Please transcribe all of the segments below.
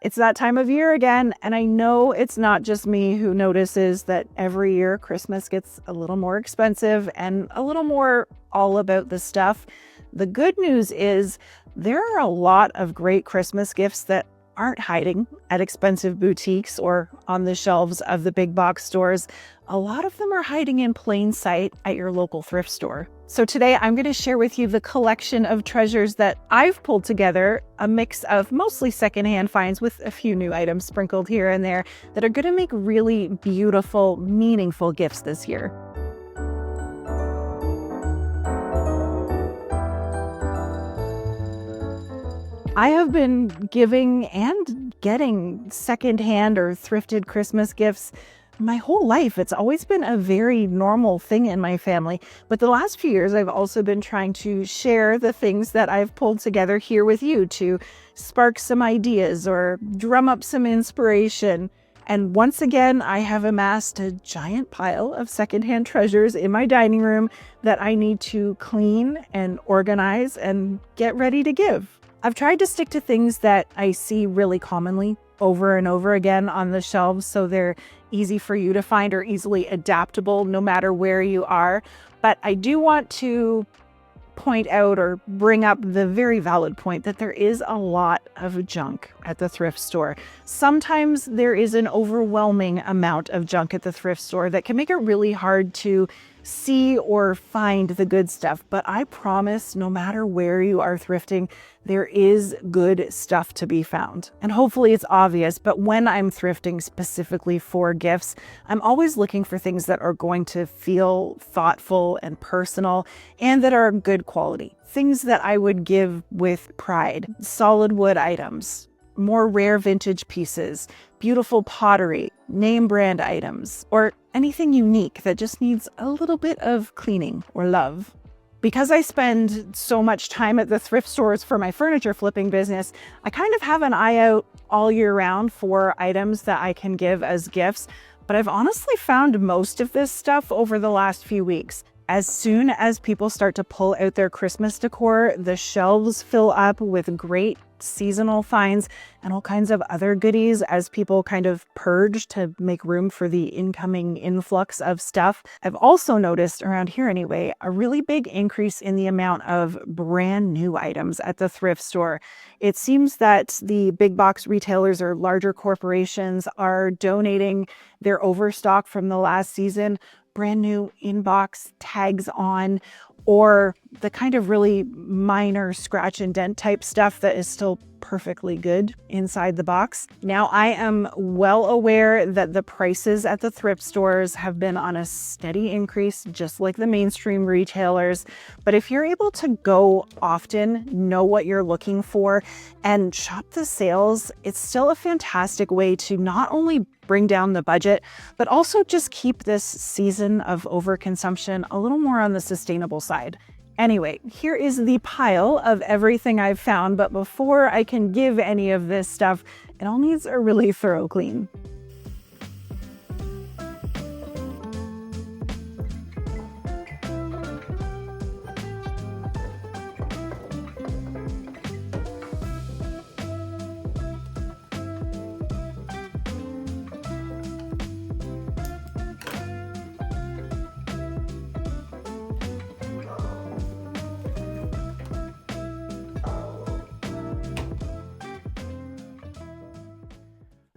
It's that time of year again, and I know it's not just me who notices that every year Christmas gets a little more expensive and a little more all about the stuff. The good news is there are a lot of great Christmas gifts that aren't hiding at expensive boutiques or on the shelves of the big box stores. A lot of them are hiding in plain sight at your local thrift store. So today I'm going to share with you the collection of treasures that I've pulled together, a mix of mostly secondhand finds with a few new items sprinkled here and there that are going to make really beautiful, meaningful gifts this year. I have been giving and getting secondhand or thrifted Christmas gifts my whole life. It's always been a very normal thing in my family. But the last few years, I've also been trying to share the things that I've pulled together here with you to spark some ideas or drum up some inspiration. And once again, I have amassed a giant pile of secondhand treasures in my dining room that I need to clean and organize and get ready to give. I've tried to stick to things that I see really commonly over and over again on the shelves so they're easy for you to find or easily adaptable no matter where you are. But I do want to point out or bring up the very valid point that there is a lot of junk at the thrift store. Sometimes there is an overwhelming amount of junk at the thrift store that can make it really hard to see or find the good stuff. But I promise, no matter where you are thrifting, there is good stuff to be found. And hopefully it's obvious, but when I'm thrifting specifically for gifts, I'm always looking for things that are going to feel thoughtful and personal and that are good quality. Things that I would give with pride. Solid wood items, more rare vintage pieces, beautiful pottery, name brand items, or anything unique that just needs a little bit of cleaning or love. Because I spend so much time at the thrift stores for my furniture flipping business, I kind of have an eye out all year round for items that I can give as gifts, but I've honestly found most of this stuff over the last few weeks. As soon as people start to pull out their Christmas decor, the shelves fill up with great seasonal finds and all kinds of other goodies as people kind of purge to make room for the incoming influx of stuff. I've also noticed, around here anyway, a really big increase in the amount of brand new items at the thrift store. It seems that the big box retailers or larger corporations are donating their overstock from the last season, brand new inbox tags on, or the kind of really minor scratch and dent type stuff that is still perfectly good inside the box. Now, I am well aware that the prices at the thrift stores have been on a steady increase, just like the mainstream retailers. But if you're able to go often, know what you're looking for, and shop the sales, it's still a fantastic way to not only bring down the budget, but also just keep this season of overconsumption a little more on the sustainable side. Anyway, here is the pile of everything I've found, but before I can give any of this stuff, it all needs a really thorough clean.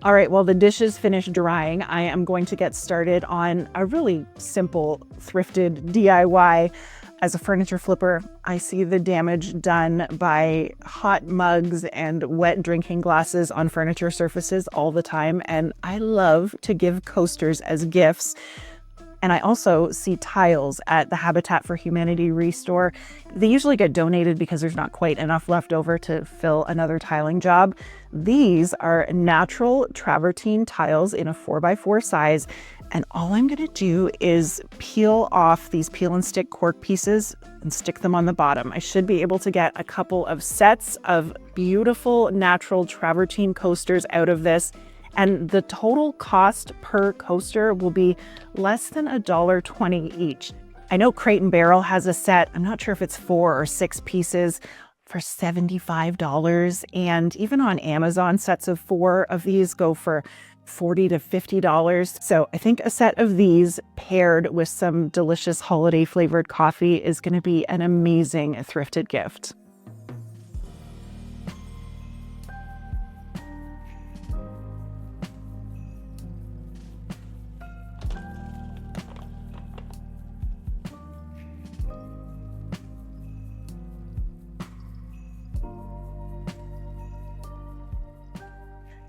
All right, well, the dishes finished drying. I am going to get started on a really simple thrifted DIY. As a furniture flipper, I see the damage done by hot mugs and wet drinking glasses on furniture surfaces all the time, and I love to give coasters as gifts. And I also see tiles at the Habitat for Humanity restore. They usually get donated because there's not quite enough left over to fill another tiling job. These are natural travertine tiles in a 4x4 size. And all I'm going to do is peel off these peel and stick cork pieces and stick them on the bottom. I should be able to get a couple of sets of beautiful natural travertine coasters out of this. And the total cost per coaster will be less than $1.20 each. I know Crate and Barrel has a set. I'm not sure if it's 4 or 6 pieces. for $75. And even on Amazon, sets of 4 of these go for $40 to $50. So I think a set of these paired with some delicious holiday flavored coffee is going to be an amazing thrifted gift.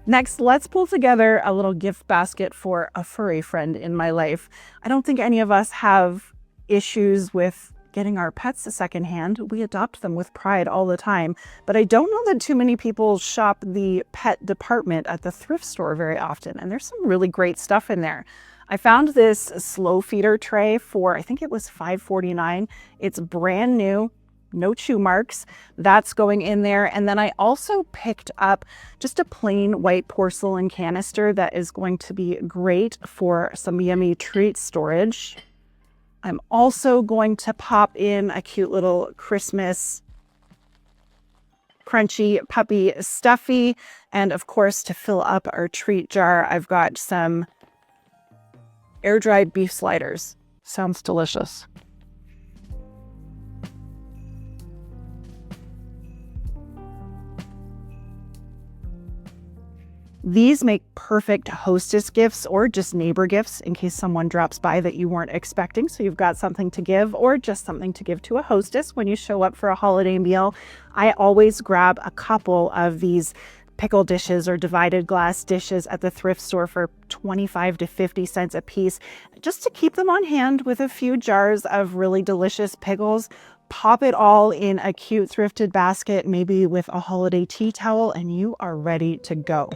Next, let's pull together a little gift basket for a furry friend in my life. I don't think any of us have issues with getting our pets a secondhand. We adopt them with pride all the time, but I don't know that too many people shop the pet department at the thrift store very often, and there's some really great stuff in there. I found this slow feeder tray for, I think it was $5.49. It's brand new. No chew marks. That's going in there. And then I also picked up just a plain white porcelain canister that is going to be great for some yummy treat storage. I'm also going to pop in a cute little Christmas crunchy puppy stuffy. And of course, to fill up our treat jar, I've got some air-dried beef sliders. Sounds delicious. These make perfect hostess gifts or just neighbor gifts in case someone drops by that you weren't expecting. So you've got something to give or just something to give to a hostess when you show up for a holiday meal. I always grab a couple of these pickle dishes or divided glass dishes at the thrift store for 25 to 50 cents a piece, just to keep them on hand with a few jars of really delicious pickles. Pop it all in a cute thrifted basket, maybe with a holiday tea towel, and you are ready to go.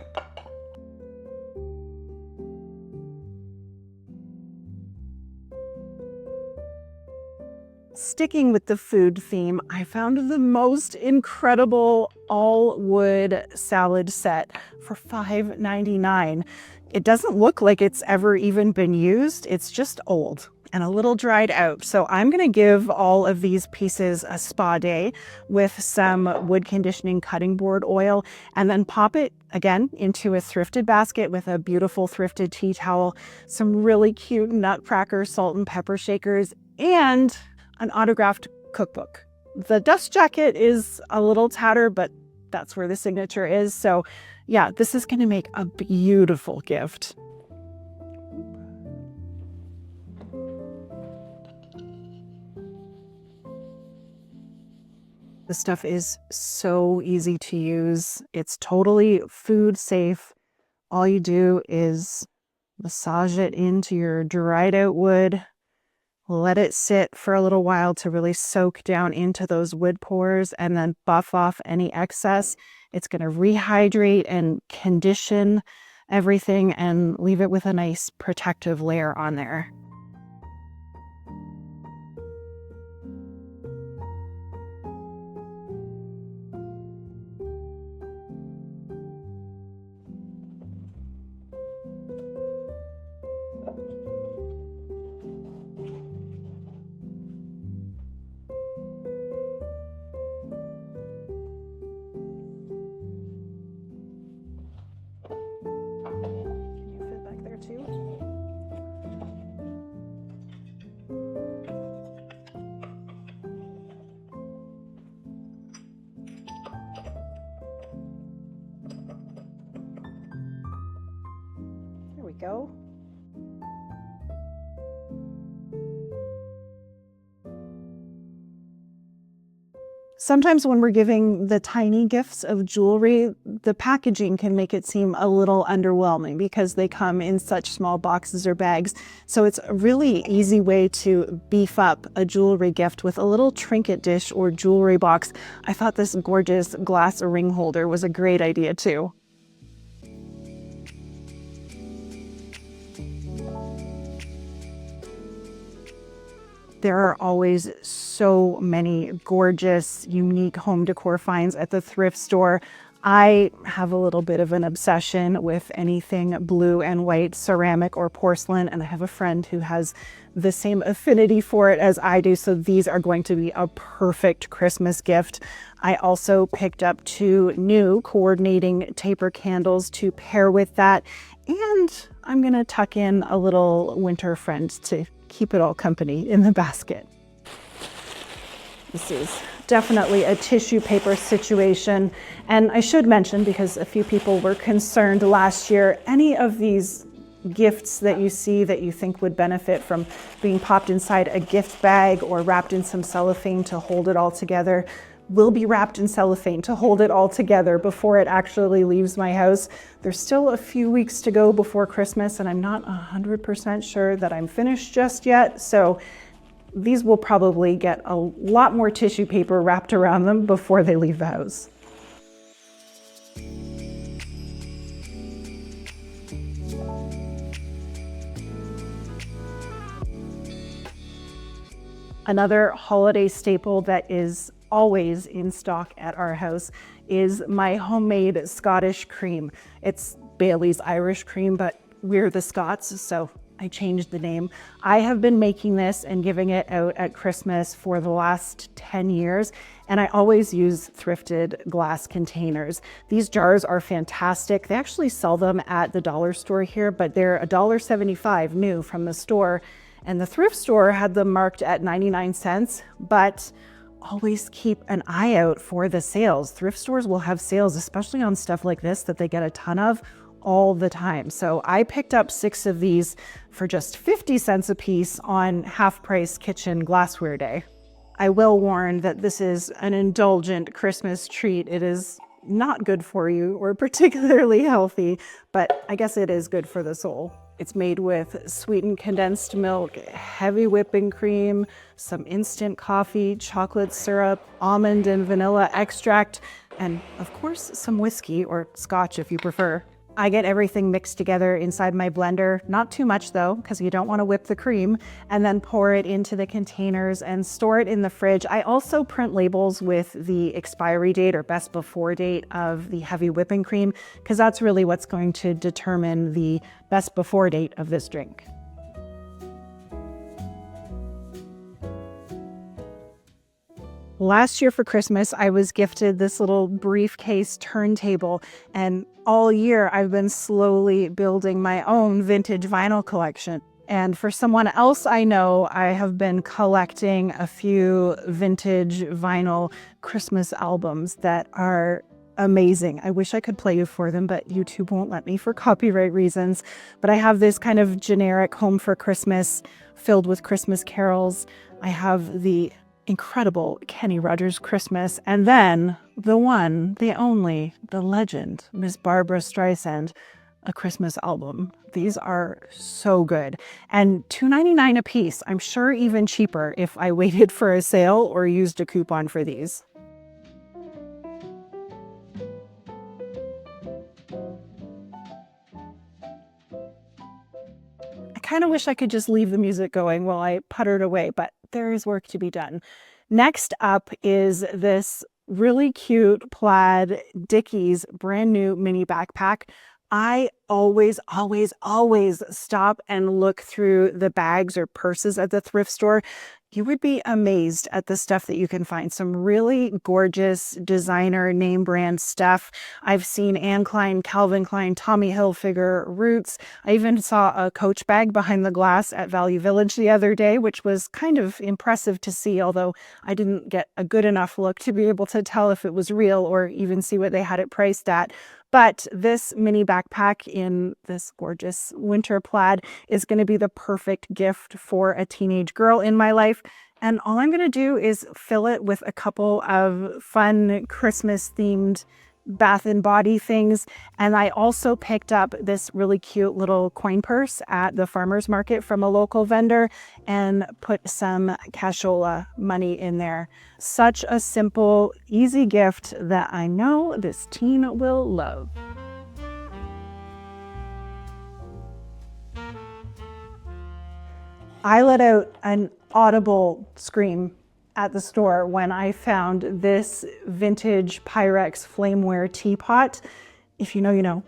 Sticking with the food theme, I found the most incredible all wood salad set for $5.99. It doesn't look like it's ever even been used. It's just old and a little dried out. So I'm going to give all of these pieces a spa day with some wood conditioning cutting board oil, and then pop it again into a thrifted basket with a beautiful thrifted tea towel, some really cute nutcracker salt and pepper shakers, and an autographed cookbook. The dust jacket is a little tattered, but that's where the signature is. So yeah, this is going to make a beautiful gift. The stuff is so easy to use. It's totally food safe. All you do is massage it into your dried out wood. Let it sit for a little while to really soak down into those wood pores and then buff off any excess. It's going to rehydrate and condition everything and leave it with a nice protective layer on there. There we go. Sometimes when we're giving the tiny gifts of jewelry, the packaging can make it seem a little underwhelming because they come in such small boxes or bags. So it's a really easy way to beef up a jewelry gift with a little trinket dish or jewelry box. I thought this gorgeous glass ring holder was a great idea too. There are always so many gorgeous, unique home decor finds at the thrift store. I have a little bit of an obsession with anything blue and white ceramic or porcelain, and I have a friend who has the same affinity for it as I do, so these are going to be a perfect Christmas gift. I also picked up 2 new coordinating taper candles to pair with that, and I'm gonna tuck in a little winter friend to keep it all company in the basket. This is definitely a tissue paper situation. And I should mention, because a few people were concerned last year, any of these gifts that you see that you think would benefit from being popped inside a gift bag or wrapped in some cellophane to hold it all together will be wrapped in cellophane to hold it all together before it actually leaves my house. There's still a few weeks to go before Christmas, and I'm not 100% sure that I'm finished just yet. So these will probably get a lot more tissue paper wrapped around them before they leave the house. Another holiday staple that is always in stock at our house is my homemade Scottish cream. It's Bailey's Irish cream, but we're the Scots, so I changed the name. I have been making this and giving it out at Christmas for the last 10 years, and I always use thrifted glass containers. These jars are fantastic. They actually sell them at the dollar store here, but they're $1.75 new from the store, and the thrift store had them marked at 99 cents, but always keep an eye out for the sales. Thrift stores will have sales, especially on stuff like this that they get a ton of all the time. So I picked up 6 of these for just 50 cents a piece on half price kitchen glassware day. I will warn that this is an indulgent Christmas treat. It is not good for you or particularly healthy, but I guess it is good for the soul. It's made with sweetened condensed milk, heavy whipping cream, some instant coffee, chocolate syrup, almond and vanilla extract, and of course some whiskey or scotch if you prefer. I get everything mixed together inside my blender, not too much though, because you don't want to whip the cream, and then pour it into the containers and store it in the fridge. I also print labels with the expiry date or best before date of the heavy whipping cream, because that's really what's going to determine the best before date of this drink. Last year for Christmas, I was gifted this little briefcase turntable, and all year I've been slowly building my own vintage vinyl collection. And for someone else I know, I have been collecting a few vintage vinyl Christmas albums that are amazing. I wish I could play you for them, but YouTube won't let me for copyright reasons. But I have this kind of generic Home for Christmas filled with Christmas carols. I have the incredible Kenny Rogers Christmas, and then the one, the only, the legend, Miss Barbara Streisand, A Christmas Album. These are so good. And $2.99 a piece. I'm sure even cheaper if I waited for a sale or used a coupon for these. I kind of wish I could just leave the music going while I puttered away, but there is work to be done. Next up is this really cute plaid Dickies brand new mini backpack. I always stop and look through the bags or purses at the thrift store. You would be amazed at the stuff that you can find. Some really gorgeous designer name brand stuff. I've seen Anne Klein, Calvin Klein, Tommy Hilfiger, Roots. I even saw a Coach bag behind the glass at Value Village the other day, which was kind of impressive to see, although I didn't get a good enough look to be able to tell if it was real or even see what they had it priced at. But this mini backpack in this gorgeous winter plaid is going to be the perfect gift for a teenage girl in my life. And all I'm going to do is fill it with a couple of fun Christmas themed bath and body things. And I also picked up this really cute little coin purse at the farmer's market from a local vendor and put some cashola money in there. Such a simple, easy gift that I know this teen will love. I let out an audible scream at the store when I found this vintage Pyrex flameware teapot. If you know, you know.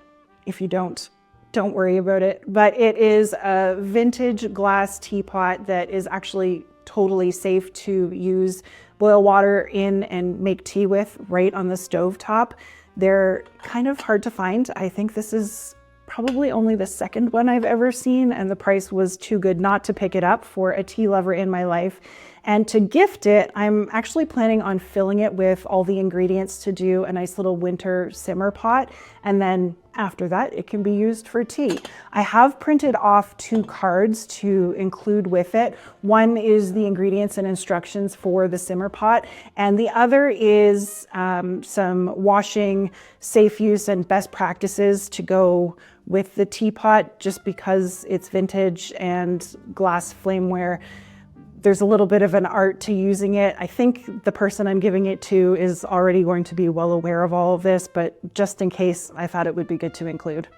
If you don't worry about it. But it is a vintage glass teapot that is actually totally safe to use, boil water in and make tea with right on the stove top. They're kind of hard to find. I think this is probably only the second one I've ever seen, and the price was too good not to pick it up for a tea lover in my life. And to gift it, I'm actually planning on filling it with all the ingredients to do a nice little winter simmer pot. And then after that, it can be used for tea. I have printed off 2 cards to include with it. One is the ingredients and instructions for the simmer pot, and the other is some washing, safe use, and best practices to go with the teapot. Just because it's vintage and glass flameware, there's a little bit of an art to using it. I think the person I'm giving it to is already going to be well aware of all of this, but just in case, I thought it would be good to include.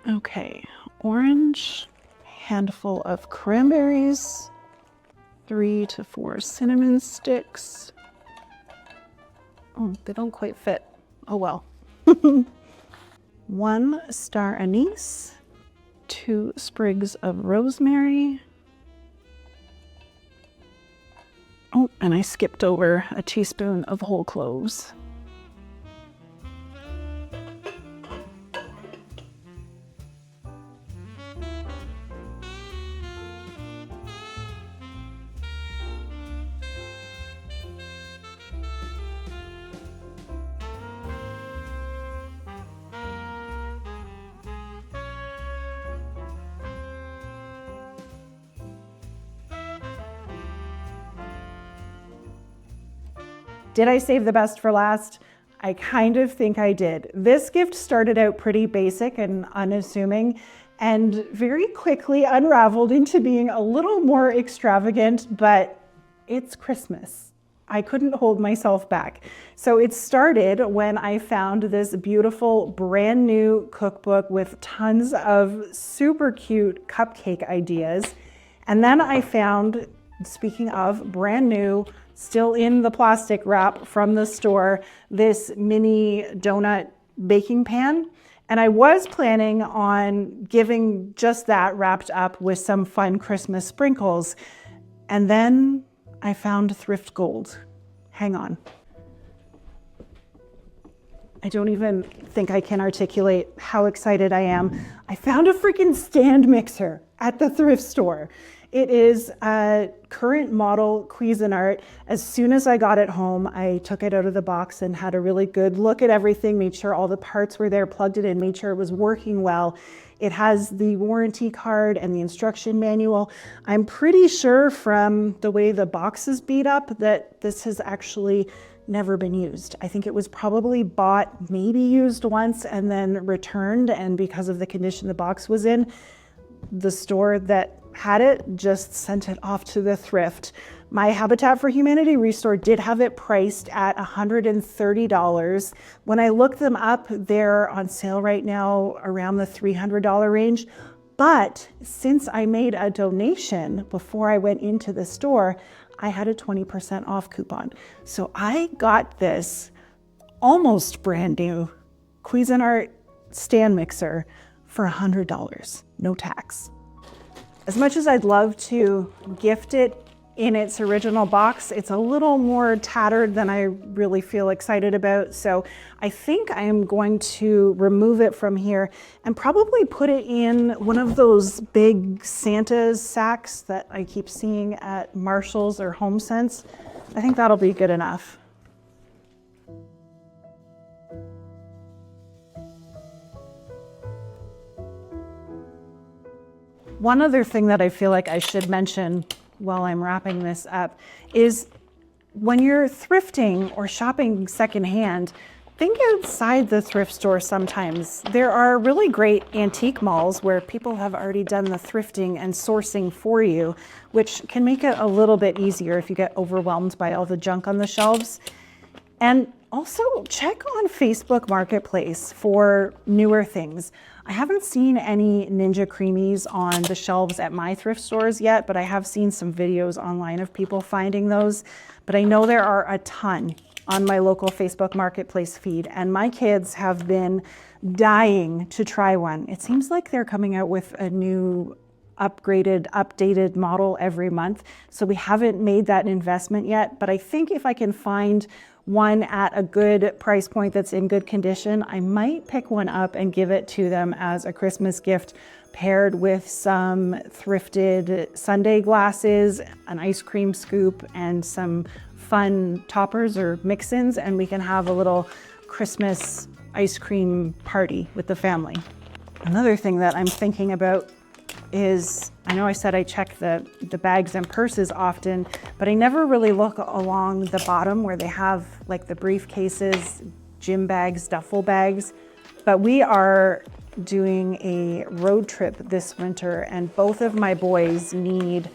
Okay, orange, handful of cranberries, 3 to 4 cinnamon sticks. Oh, they don't quite fit. Oh well. 1 star anise, 2 sprigs of rosemary. Oh, and I skipped over a teaspoon of whole cloves. Did I save the best for last? I kind of think I did. This gift started out pretty basic and unassuming, and very quickly unraveled into being a little more extravagant, but it's Christmas. I couldn't hold myself back. So it started when I found this beautiful brand new cookbook with tons of super cute cupcake ideas. And then I found, speaking of brand new, still in the plastic wrap from the store, this mini donut baking pan. And I was planning on giving just that wrapped up with some fun Christmas sprinkles. And then I found Thrift Gold. Hang on. I don't even think I can articulate how excited I am. I found a freaking stand mixer at the thrift store. It is a current model Cuisinart. As soon as I got it home, I took it out of the box and had a really good look at everything, made sure all the parts were there, plugged it in, made sure it was working well. It has the warranty card and the instruction manual. I'm pretty sure from the way the box is beat up that this has actually never been used. I think it was probably bought, maybe used once and then returned, and because of the condition the box was in, the store that had it just sent it off to the thrift. My Habitat for Humanity Restore did have it priced at $130. When I looked them up, they're on sale right now around the $300 range. But since I made a donation before I went into the store, I had a 20% off coupon. So I got this almost brand new Cuisinart stand mixer for $100, no tax. As much as I'd love to gift it in its original box, it's a little more tattered than I really feel excited about. So I think I am going to remove it from here and probably put it in one of those big Santa sacks that I keep seeing at Marshall's or HomeSense. I think that'll be good enough. One other thing that I feel like I should mention while I'm wrapping this up is when you're thrifting or shopping secondhand, think outside the thrift store sometimes. There are really great antique malls where people have already done the thrifting and sourcing for you, which can make it a little bit easier if you get overwhelmed by all the junk on the shelves. And also check on Facebook Marketplace for newer things. I haven't seen any Ninja Creamies on the shelves at my thrift stores yet, but I have seen some videos online of people finding those. But I know there are a ton on my local Facebook Marketplace feed, and my kids have been dying to try one. It seems like they're coming out with a new upgraded, updated model every month. So we haven't made that investment yet, but I think if I can find one at a good price point that's in good condition, I might pick one up and give it to them as a Christmas gift, paired with some thrifted sundae glasses, an ice cream scoop, and some fun toppers or mix-ins, and we can have a little Christmas ice cream party with the family. Another thing that I'm thinking about is, I know I said I check the bags and purses often, but I never really look along the bottom where they have like the briefcases, gym bags, duffel bags. But we are doing a road trip this winter, and both of my boys need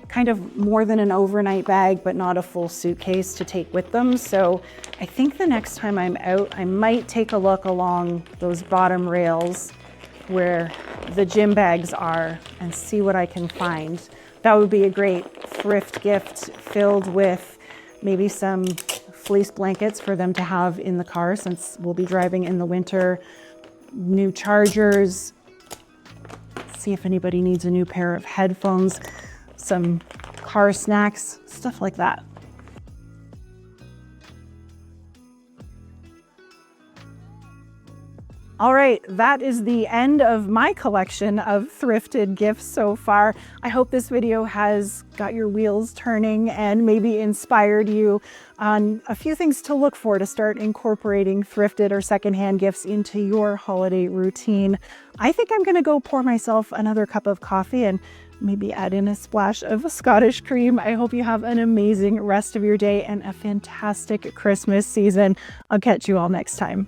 kind of more than an overnight bag, but not a full suitcase to take with them. So I think the next time I'm out, I might take a look along those bottom rails where the gym bags are and see what I can find. That would be a great thrift gift, filled with maybe some fleece blankets for them to have in the car since we'll be driving in the winter, new chargers, see if anybody needs a new pair of headphones, some car snacks, stuff like that. All right, that is the end of my collection of thrifted gifts so far. I hope this video has got your wheels turning and maybe inspired you on a few things to look for to start incorporating thrifted or secondhand gifts into your holiday routine. I think I'm gonna go pour myself another cup of coffee and maybe add in a splash of Scottish cream. I hope you have an amazing rest of your day and a fantastic Christmas season. I'll catch you all next time.